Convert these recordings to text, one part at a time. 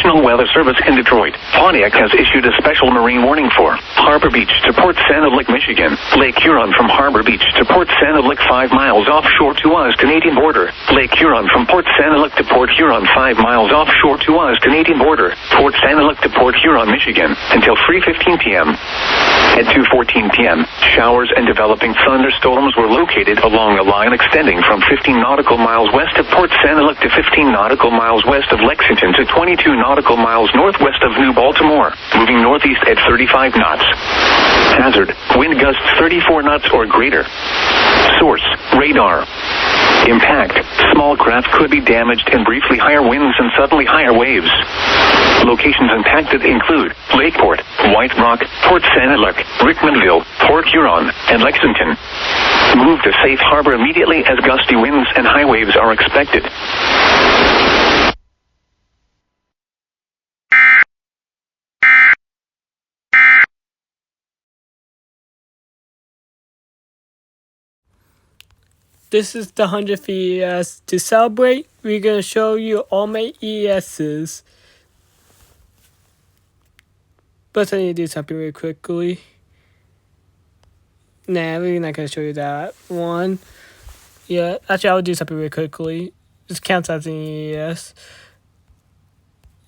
National Weather Service in Detroit. Pontiac has issued a special marine warning for Harbor Beach to Port Santa Lick, Michigan. Lake Huron from Harbor Beach to Port Santa Lick 5 miles offshore to Oz, Canadian border. Lake Huron from Port Santa Lick to Port Huron 5 miles offshore to Oz, Canadian border. Port Santa Lick to Port Huron, Michigan until 3:15 p.m. At 2:14 p.m., showers and developing thunderstorms were located along a line extending from 15 nautical miles west of Port Santa Lick to 15 nautical miles west of Lexington to 22 nautical miles northwest of New Baltimore, moving northeast at 35 knots. Hazard, wind gusts 34 knots or greater. Source, radar. Impact, small craft could be damaged and briefly higher winds and suddenly higher waves. Locations impacted include Lakeport, White Rock, Port Santa Lick, Rickmanville, Port Huron, and Lexington. Move to safe harbor immediately as gusty winds and high waves are expected. This is the 100th EAS. To celebrate, we're going to show you all my EASs. But I need to do something really quickly. Nah, we're not going to show you that one. Yeah, actually, I'll do something really quickly. This counts as an EAS.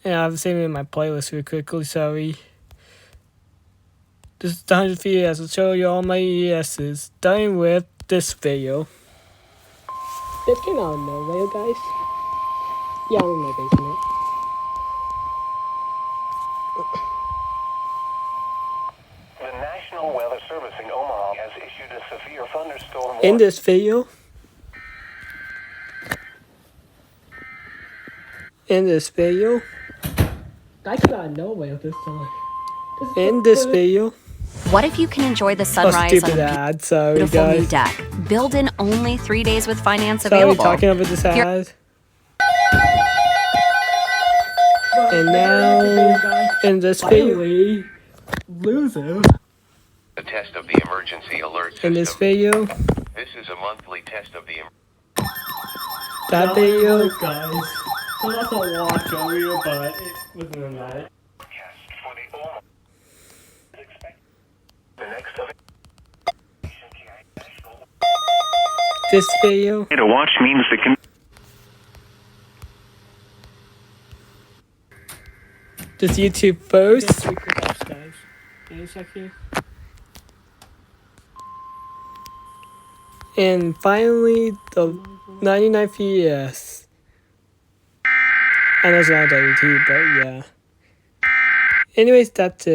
And I'll save it in my playlist really quickly, sorry. This is the 100th EAS. I'll show you all my EASs. Starting with this video. This came out of nowhere, guys. Yeah, I'm in my basement. The National Weather Service in Omaha has issued a severe thunderstorm warning. In this video, that came out of nowhere this time. In this video, what if you can enjoy the sunrise on a beautiful new deck? Build in only 3 days with finance available. Sorry, talking over this ad. And now, in this video, loser. A test of the emergency alert system. In this video, This is a monthly test of the that video, guys. So that's a watch video, but it wasn't in that. this video, To watch means the this YouTube first. Guys. Give me a second. And finally, the 99th EAS. I know it's not WT, but yeah. Anyways, that's it.